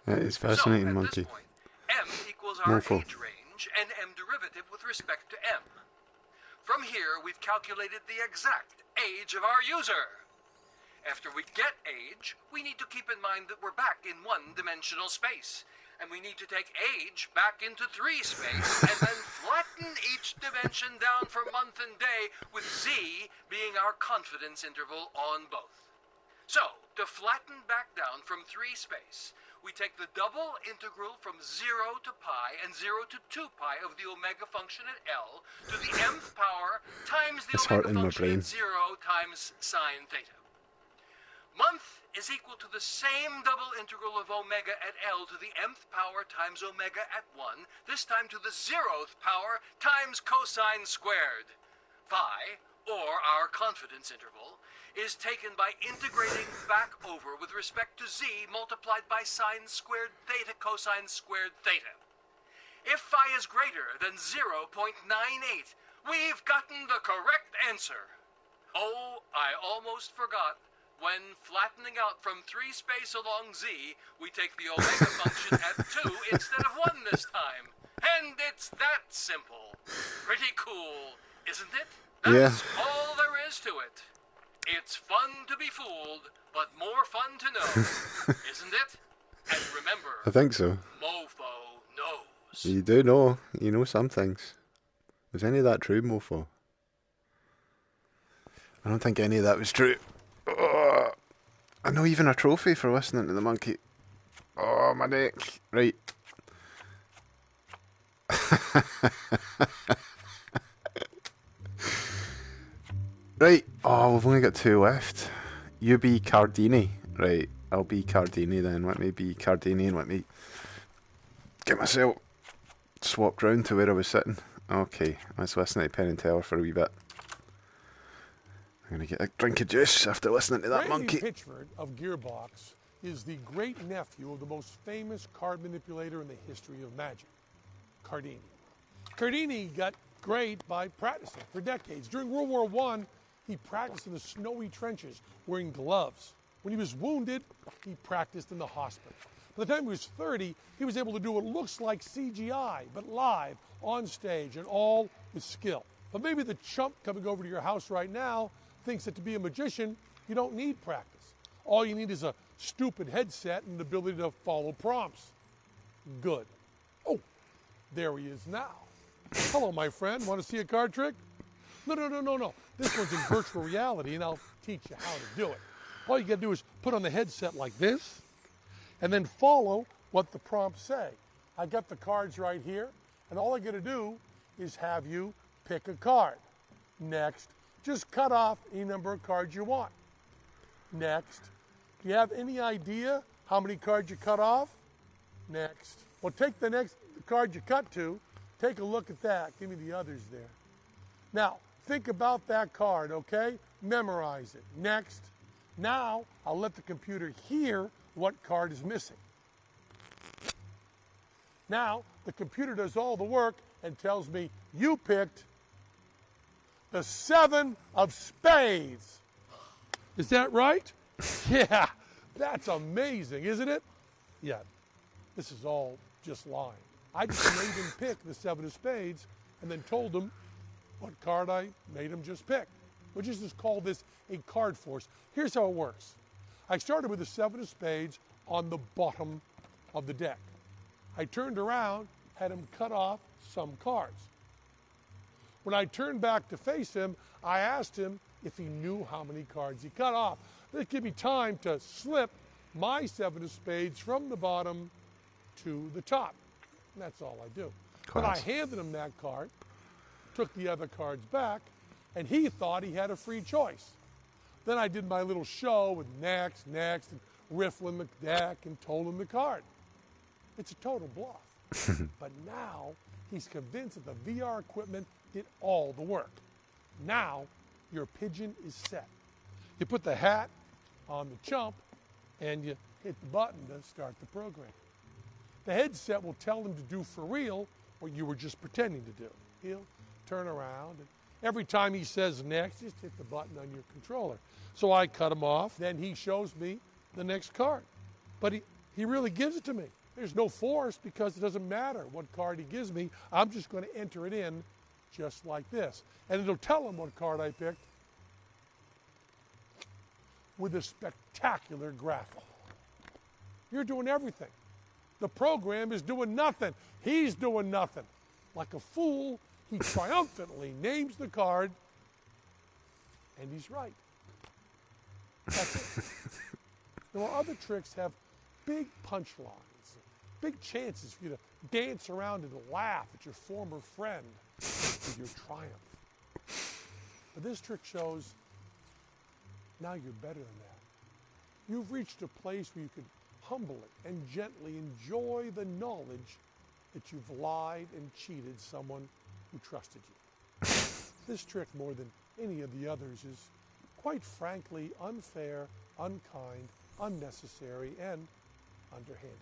That is fascinating,
So, at
monkey.
this point, m equals our
Mofo.
age range and m derivative with respect to m. From here, we've calculated the exact age of our user. After we get age, we need to keep in mind that we're back in one-dimensional space, and we need to take age back into 3 space, and then flatten each dimension down for month and day, with z being our confidence interval on both. So, to flatten back down from 3 space, we take the double integral from 0 to pi and 0 to 2 pi of the omega function at L to the mth power times the
It's
omega
hurting my
function
brain.
at 0 times sine theta. Month is equal to the same double integral of omega at L to the mth power times omega at 1, this time to the 0th power times cosine squared. Phi, or our confidence interval, is taken by integrating back over with respect to z multiplied by sine squared theta cosine squared theta. If phi is greater than 0.98, we've gotten the correct answer. Oh, I almost forgot. When flattening out from 3 space along z, we take the omega function at 2 instead of 1 this time. And it's that simple. Pretty cool, isn't it? That's all there is to it. It's fun to be fooled, but more fun to know, isn't it? And remember,
I think so.
Mofo knows.
You do know. You know some things. Was any of that true, Mofo? I don't think any of that was true. Oh, I know even a trophy for listening to the monkey. Oh, my neck. Right. Right. Oh, we've only got 2 left. You be Cardini. Right. I'll be Cardini then. Let me be Cardini and let me get myself swapped round to where I was sitting. Okay. Let's listen to Penn and Teller for a wee bit. I'm going to get a drink of juice after listening to that
Randy
monkey.
Pitchford of Gearbox is the great-nephew of the most famous card manipulator in the history of magic, Cardini. Cardini got great by practicing for decades. During World War I, he practiced in the snowy trenches wearing gloves. When he was wounded, he practiced in the hospital. By the time he was 30, he was able to do what looks like CGI, but live, on stage, and all with skill. But maybe the chump coming over to your house right now thinks that to be a magician, you don't need practice. All you need is a stupid headset and the ability to follow prompts. Good. Oh, there he is now. Hello, my friend. Want to see a card trick? No. This one's in virtual reality, and I'll teach you how to do it. All you got to do is put on the headset like this, and then follow what the prompts say. I got the cards right here, and all I got to do is have you pick a card. Next, just cut off any number of cards you want. Next, do you have any idea how many cards you cut off? Next. Well, take the next card you cut to, take a look at that. Give me the others there. Now, think about that card, okay? Memorize it. Next. Now, I'll let the computer hear what card is missing. Now, the computer does all the work and tells me you picked the 7 of spades. Is that right? Yeah, that's amazing, isn't it? Yeah, this is all just lying. I just made him pick the 7 of spades and then told him what card I made him just pick. We'll just call this a card force. Here's how it works. I started with the 7 of spades on the bottom of the deck. I turned around, had him cut off some cards. When I turned back to face him, I asked him if he knew how many cards he cut off. This gave me time to slip my 7 of spades from the bottom to the top. And that's all I do. But I handed him that card, took the other cards back, and he thought he had a free choice. Then I did my little show with next, and riffling the deck and told him the card. It's a total bluff. But now he's convinced that the VR equipment did all the work. Now your pigeon is set. You put the hat on the chump and you hit the button to start the program. The headset will tell him to do for real what you were just pretending to do. He'll turn around and every time he says next, just hit the button on your controller. So I cut him off, then he shows me the next card. But he really gives it to me. There's no force because it doesn't matter what card he gives me. I'm just going to enter it in just like this. And it'll tell him what card I picked with a spectacular graphic. You're doing everything. The program is doing nothing. He's doing nothing. Like a fool, he triumphantly names the card, and he's right. That's it. There are other tricks have big punchlines, big chances for you to dance around and laugh at your former friend with your triumph. But this trick shows now you're better than that. You've reached a place where you can humbly and gently enjoy the knowledge that you've lied and cheated someone who trusted you. This trick, more than any of the others, is quite frankly unfair, unkind, unnecessary, and underhanded.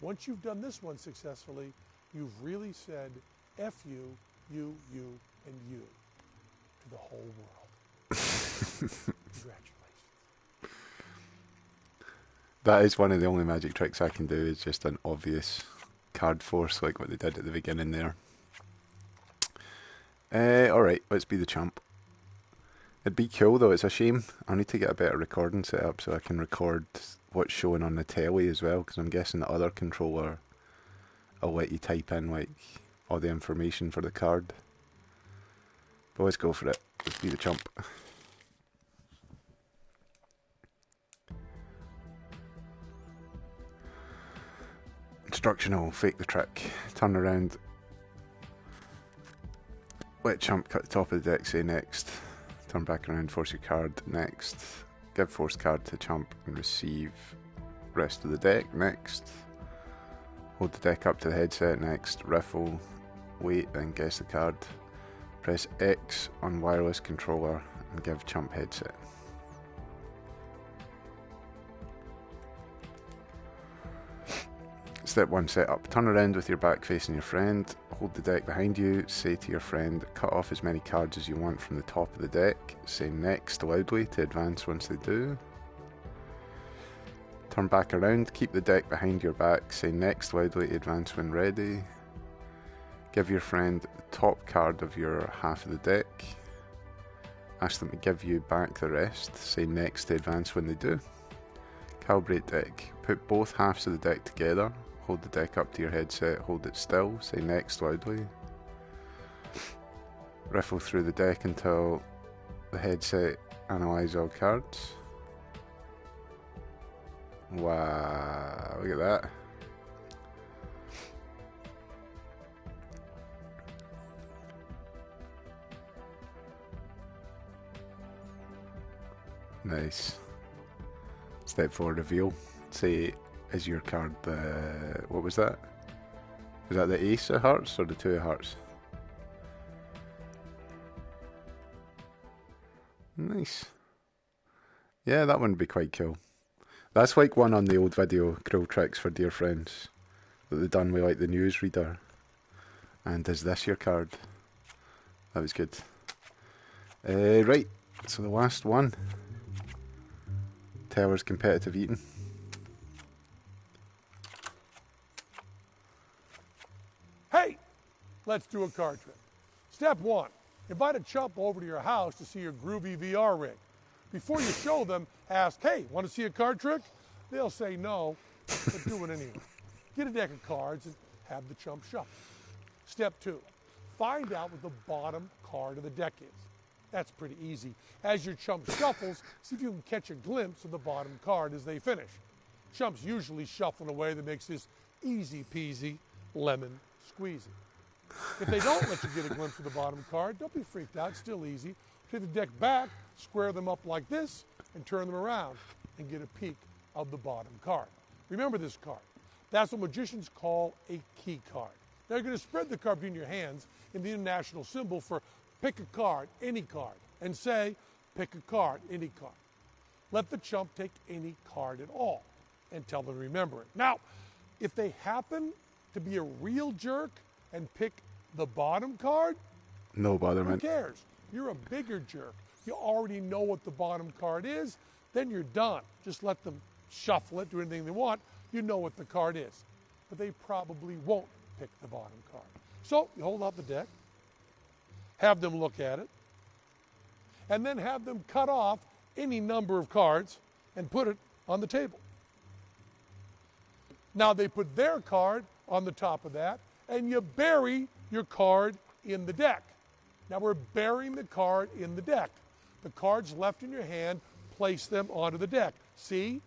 Once you've done this one successfully, you've really said F you, you, and you to the whole world. Congratulations.
That is one of the only magic tricks I can do, is just an obvious card force like what they did at the beginning there. Alright, let's be the champ. It'd be cool though, it's a shame. I need to get a better recording set up so I can record what's showing on the telly as well, because I'm guessing the other controller will let you type in like all the information for the card. But let's go for it. Let's be the chump. Instructional, fake the trick. Turn around. Let chump cut the top of the deck, say next. Turn back around, force your card, next. Give force card to chump and receive rest of the deck, next. Hold the deck up to the headset, next. Riffle, wait, then guess the card. Press X on wireless controller and give chump headset. Step 1 setup. Turn around with your back facing your friend. Hold the deck behind you. Say to your friend, cut off as many cards as you want from the top of the deck. Say next loudly to advance once they do. Turn back around. Keep the deck behind your back. Say next loudly to advance when ready. Give your friend the top card of your half of the deck. Ask them to give you back the rest. Say next to advance when they do. Calibrate deck. Put both halves of the deck together. Hold the deck up to your headset, hold it still, say next loudly. Riffle through the deck until the headset analyses all cards. Wow, look at that. Nice. Step 4, reveal. Say, is your card the... What was that? Was that the ace of hearts or the 2 of hearts? Nice. Yeah, that one would be quite cool. That's like one on the old video, Cruel Tricks for Dear Friends, that they done with like the newsreader. And is this your card? That was good. Right, so the last one. Teller's competitive eating.
Hey, let's do a card trick. Step 1, invite a chump over to your house to see your groovy VR rig. Before you show them, ask, hey, want to see a card trick? They'll say no, but do it anyway. Get a deck of cards and have the chump shuffle. Step 2, find out what the bottom card of the deck is. That's pretty easy. As your chump shuffles, see if you can catch a glimpse of the bottom card as they finish. Chumps usually shuffle in a way that makes this easy peasy lemon squeezy. If they don't let you get a glimpse of the bottom card, don't be freaked out, it's still easy. Take the deck back, square them up like this, and turn them around and get a peek of the bottom card. Remember this card. That's what magicians call a key card. Now you're going to spread the card between your hands in the international symbol for pick a card, any card, and say, pick a card, any card. Let the chump take any card at all and tell them to remember it. Now, if they happen to be a real jerk and pick the bottom card,
No bother,
who
man.
cares? You're a bigger jerk. You already know what the bottom card is, then you're done. Just let them shuffle it, do anything they want. You know what the card is. But they probably won't pick the bottom card. So you hold out the deck, have them look at it, and then have them cut off any number of cards and put it on the table. Now they put their card on the top of that, and you bury your card in the deck. Now we're burying the card in the deck. The cards left in your hand, place them onto the deck. See?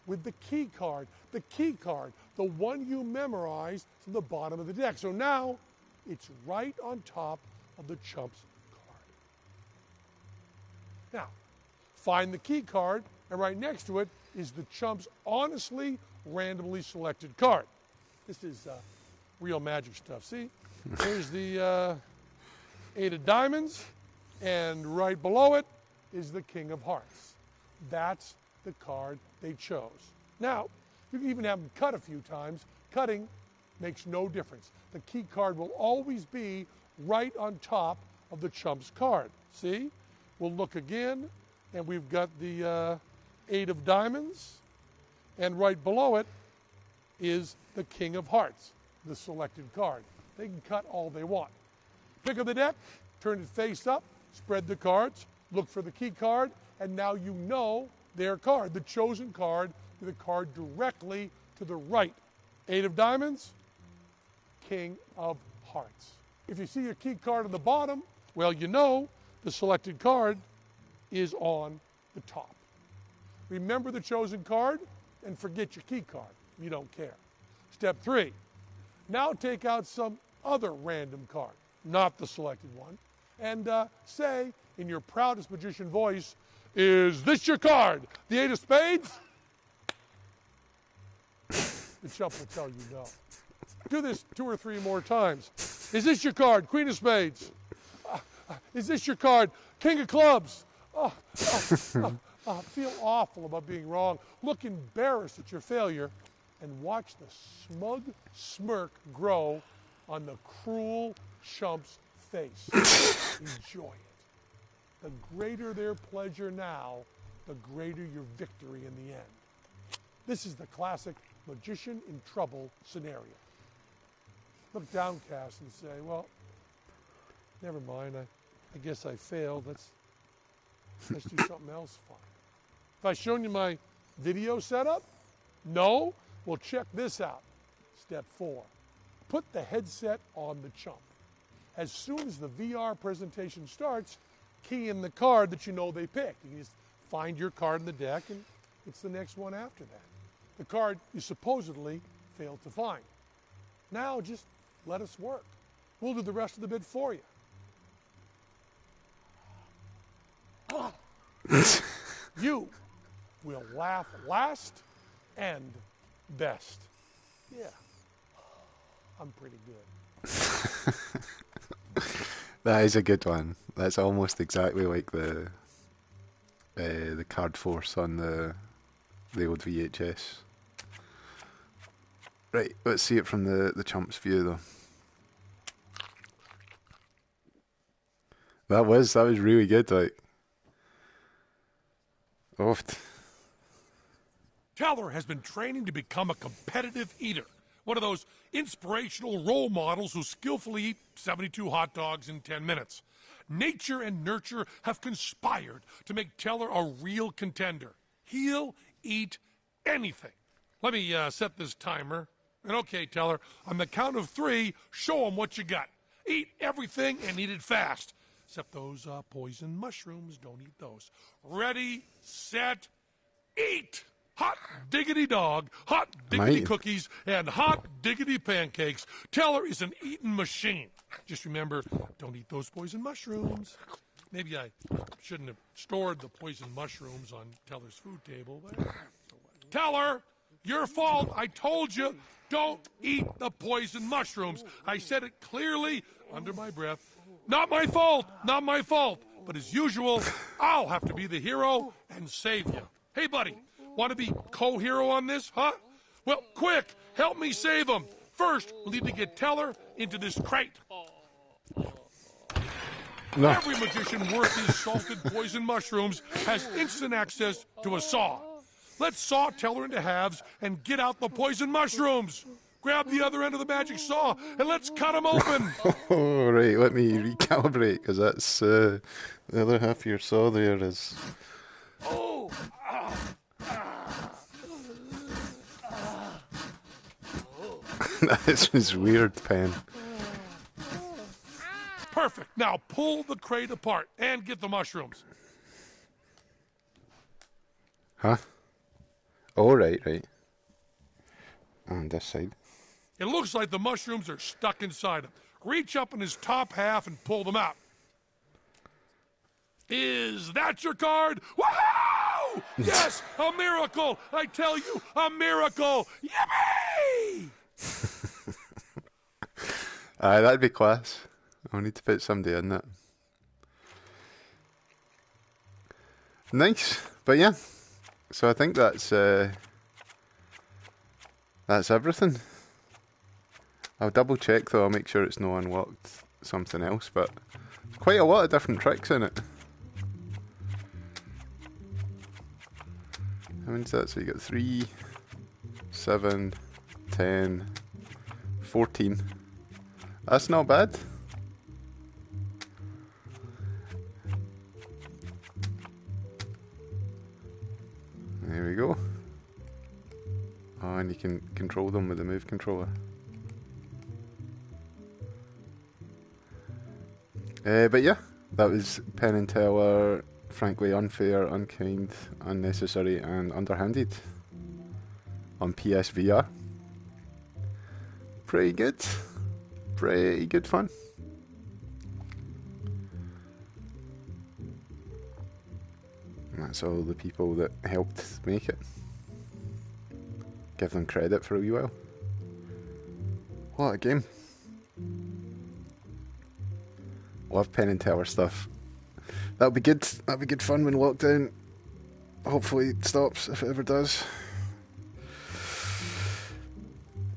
With the key card, the one you memorized from the bottom of the deck. So now it's right on top of the chump's card. Now, find the key card, and right next to it is the chump's honestly, randomly selected card. This is real magic stuff. See? Here's the 8 of diamonds, and right below it is the King of Hearts. That's the card they chose. Now, you can even have them cut a few times. Cutting makes no difference. The key card will always be right on top of the chump's card. See? We'll look again, and we've got the 8 of diamonds, and right below it is the King of Hearts, the selected card. They can cut all they want. Pick up the deck, turn it face up, spread the cards, look for the key card, and now you know their card, the chosen card, with the card directly to the right. 8 of diamonds, King of Hearts. If you see your key card on the bottom, well, you know the selected card is on the top. Remember the chosen card and forget your key card. You don't care. Step 3, now take out some other random card, not the selected one, and say in your proudest magician voice, is this your card? The 8 of spades? The chump will tell you no. Do this 2 or 3 more times. Is this your card? Queen of spades. Is this your card? King of clubs. Feel awful about being wrong. Look embarrassed at your failure and watch the smug smirk grow on the cruel chump's face. Enjoy it. The greater their pleasure now, the greater your victory in the end. This is the classic magician in trouble scenario. Look downcast and say, well, never mind, I guess I failed. Let's do something else fun. Have I shown you my video setup? No? Well, check this out. Step 4. Put the headset on the chump. As soon as the VR presentation starts, key in the card that you know they picked. You can just find your card in the deck, and it's the next one after that. The card you supposedly failed to find. Now just let us work. We'll do the rest of the bid for you. You will laugh last and best. Yeah, I'm pretty good.
That is a good one. That's almost exactly like the card force on the old VHS. Right, let's see it from the chump's view though. That was really good. Like, oh,
Teller has been training to become a competitive eater. One of those inspirational role models who skillfully eat 72 hot dogs in 10 minutes. Nature and nurture have conspired to make Teller a real contender. He'll eat anything. Let me set this timer. And okay, Teller, on the count of 3, show him what you got. Eat everything and eat it fast. Except those poison mushrooms, don't eat those. Ready, set, eat! Hot diggity dog, hot diggity cookies, and hot diggity pancakes. Teller is an eating machine. Just remember, don't eat those poison mushrooms. Maybe I shouldn't have stored the poison mushrooms on Teller's food table. But... Teller, your fault. I told you, don't eat the poison mushrooms. I said it clearly under my breath. Not my fault, not my fault. But as usual, I'll have to be the hero and save you. Hey, buddy. Want to be co-hero on this, huh? Well, quick, help me save him. First, we'll need to get Teller into this crate.
no.
Every magician worth his salted poison mushrooms has instant access to a saw. Let's saw Teller into halves and get out the poison mushrooms. Grab the other end of the magic saw and let's cut him open.
Oh, right, let me recalibrate, because that's the other half of your saw there is...
Oh,
This is weird, Penn.
perfect. Now pull the crate apart and get the mushrooms.
Huh? Oh, right. On this side.
It looks like the mushrooms are stuck inside him. Reach up in his top half and pull them out. Is that your card? Woohoo! Yes, a miracle! I tell you, a miracle! Yippee!
That'd be class. I'll need to put somebody in that. Nice. But yeah. So I think that's everything. I'll double check though, I'll make sure it's no unlocked something else, but quite a lot of different tricks in it. How many's that? So you got 3, 7, 10, 14. That's not bad. There we go. Oh, and you can control them with the move controller. But yeah, that was Penn and Teller, frankly unfair, unkind, unnecessary, and underhanded on PSVR. Pretty good fun. And that's all the people that helped make it. Give them credit for a wee while. What a game. Love Penn and Teller stuff. That'll be good. That'll be good fun when lockdown hopefully it stops, if it ever does.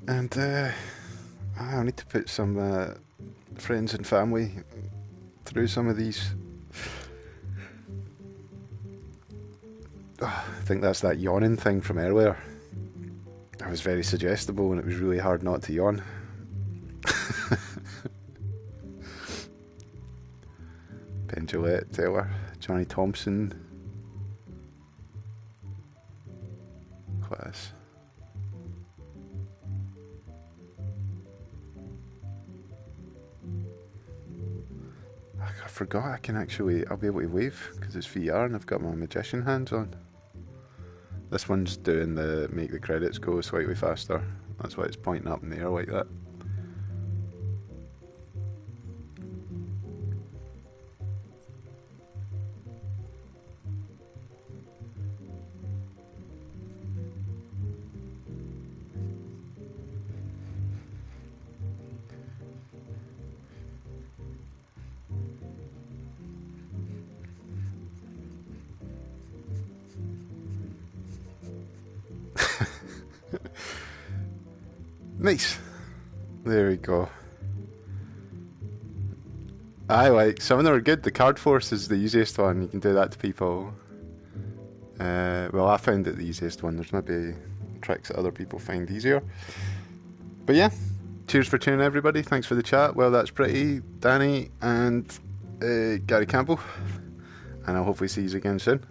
And I need to put some friends and family through some of these. I think that's that yawning thing from earlier. I was very suggestible and it was really hard not to yawn. Penn Jillette, Teller, Johnny Thompson. Class. I forgot I can actually, I'll be able to wave because it's VR and I've got my magician hands on. This one's doing the make the credits go slightly faster. That's why it's pointing up in the air like that. Nice. There we go. I like some of them are good. The card force is the easiest one. You can do that to people. Well, I found it the easiest one. There's maybe tricks that other people find easier. But yeah, cheers for tuning in, everybody. Thanks for the chat. Well, that's pretty. Danny and Gary Campbell. And I'll hopefully see you again soon.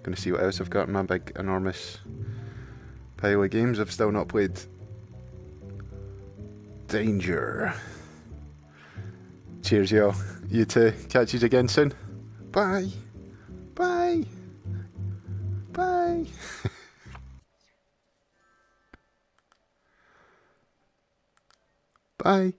Going to see what else I've got in my big, enormous pile of games I've still not played. Danger. Cheers, y'all. You too. Catch you again soon. Bye. Bye. Bye. Bye.